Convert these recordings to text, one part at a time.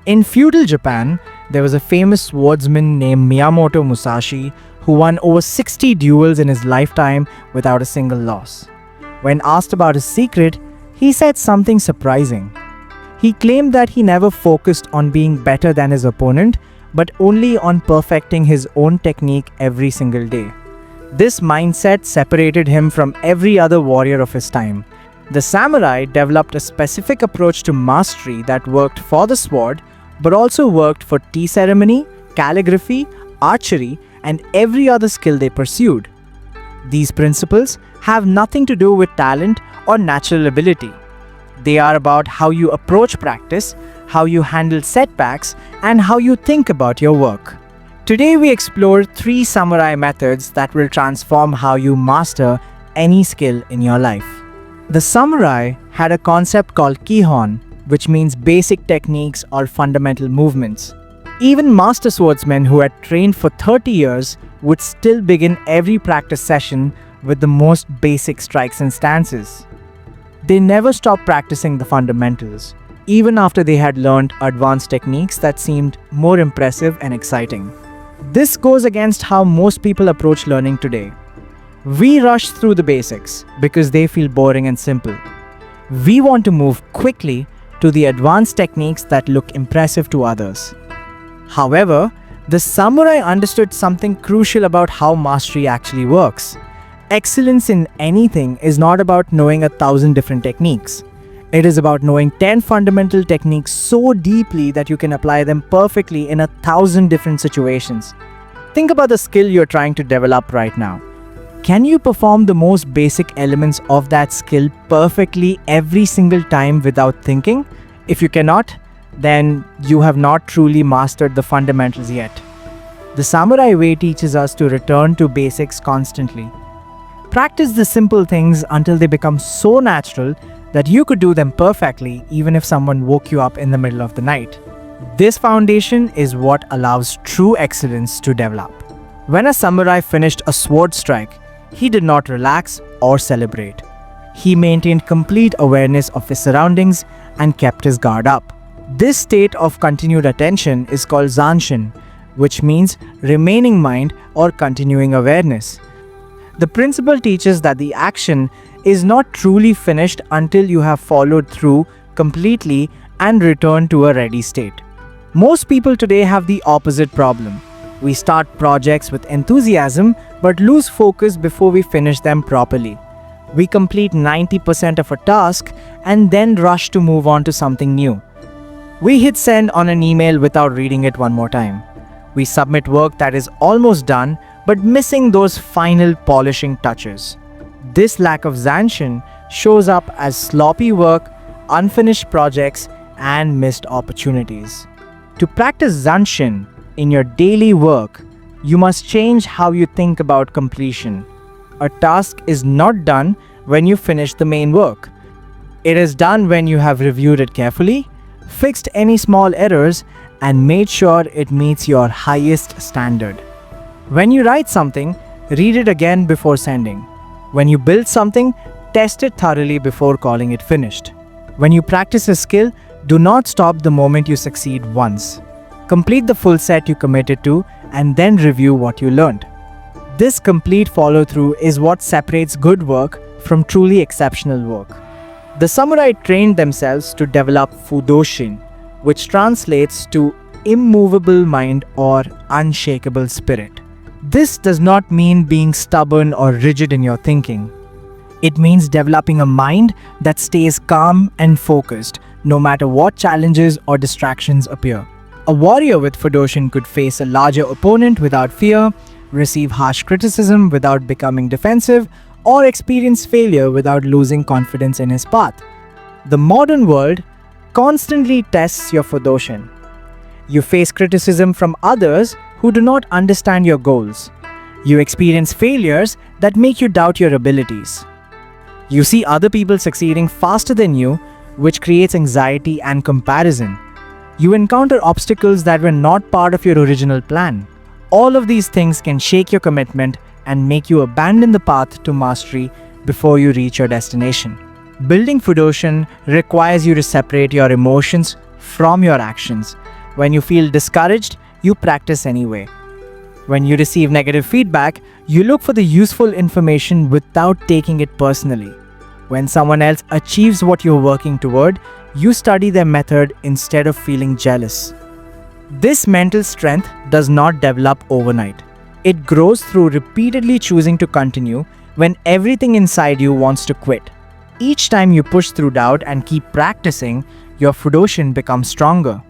In feudal Japan, there was a famous swordsman named Miyamoto Musashi who won over 60 duels in his lifetime without a single loss. When asked about his secret, he said something surprising. He claimed that he never focused on being better than his opponent, but only on perfecting his own technique every single day. This mindset separated him from every other warrior of his time. The samurai developed a specific approach to mastery that worked for the sword, but also worked for tea ceremony, calligraphy, archery, and every other skill they pursued. These principles have nothing to do with talent or natural ability. They are about how you approach practice, how you handle setbacks, and how you think about your work. Today we explore 3 samurai methods that will transform how you master any skill in your life. The samurai had a concept called Kihon, which means basic techniques or fundamental movements. Even master swordsmen who had trained for 30 years would still begin every practice session with the most basic strikes and stances. They never stopped practicing the fundamentals, even after they had learned advanced techniques that seemed more impressive and exciting. This goes against how most people approach learning today. We rush through the basics because they feel boring and simple. We want to move quickly to the advanced techniques that look impressive to others. However, the samurai understood something crucial about how mastery actually works. Excellence in anything is not about knowing 1,000 different techniques. It is about knowing 10 fundamental techniques so deeply that you can apply them perfectly in 1,000 different situations. Think about the skill you're trying to develop right now. Can you perform the most basic elements of that skill perfectly every single time without thinking? If you cannot, then you have not truly mastered the fundamentals yet. The samurai way teaches us to return to basics constantly. Practice the simple things until they become so natural that you could do them perfectly even if someone woke you up in the middle of the night. This foundation is what allows true excellence to develop. When a samurai finished a sword strike, he did not relax or celebrate. He maintained complete awareness of his surroundings and kept his guard up. This state of continued attention is called Zanshin, which means remaining mind or continuing awareness. The principle teaches that the action is not truly finished until you have followed through completely and returned to a ready state. Most people today have the opposite problem. We start projects with enthusiasm but lose focus before we finish them properly. We complete 90% of a task and then rush to move on to something new. We hit send on an email without reading it one more time. We submit work that is almost done but missing those final polishing touches. This lack of Zanshin shows up as sloppy work, unfinished projects, and missed opportunities. To practice Zanshin in your daily work, you must change how you think about completion. A task is not done when you finish the main work. It is done when you have reviewed it carefully, fixed any small errors, and made sure it meets your highest standard. When you write something, read it again before sending. When you build something, test it thoroughly before calling it finished. When you practice a skill, do not stop the moment you succeed once. Complete the full set you committed to and then review what you learned. This complete follow-through is what separates good work from truly exceptional work. The samurai trained themselves to develop Fudoshin, which translates to immovable mind or unshakable spirit. This does not mean being stubborn or rigid in your thinking. It means developing a mind that stays calm and focused no matter what challenges or distractions appear. A warrior with Fudoshin could face a larger opponent without fear, receive harsh criticism without becoming defensive, or experience failure without losing confidence in his path. The modern world constantly tests your Fudoshin. You face criticism from others who do not understand your goals. You experience failures that make you doubt your abilities. You see other people succeeding faster than you, which creates anxiety and comparison. You encounter obstacles that were not part of your original plan. All of these things can shake your commitment and make you abandon the path to mastery before you reach your destination. Building Fudoshin requires you to separate your emotions from your actions. When you feel discouraged, you practice anyway. When you receive negative feedback, you look for the useful information without taking it personally. When someone else achieves what you're working toward, you study their method instead of feeling jealous. This mental strength does not develop overnight. It grows through repeatedly choosing to continue when everything inside you wants to quit. Each time you push through doubt and keep practicing, your Fudoshin becomes stronger.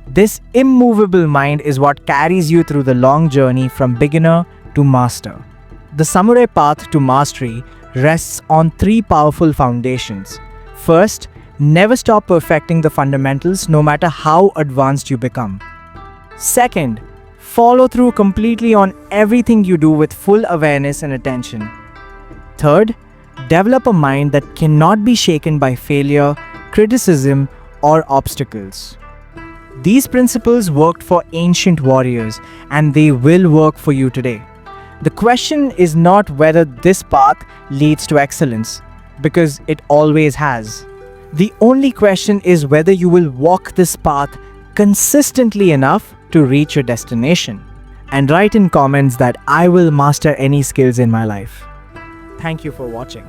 This immovable mind is what carries you through the long journey from beginner to master. The samurai path to mastery rests on three powerful foundations. First, never stop perfecting the fundamentals no matter how advanced you become. Second, follow through completely on everything you do with full awareness and attention. Third, develop a mind that cannot be shaken by failure, criticism, or obstacles. These principles worked for ancient warriors, and they will work for you today. The question is not whether this path leads to excellence, because it always has. The only question is whether you will walk this path consistently enough to reach your destination. And write in comments that I will master any skills in my life. Thank you for watching.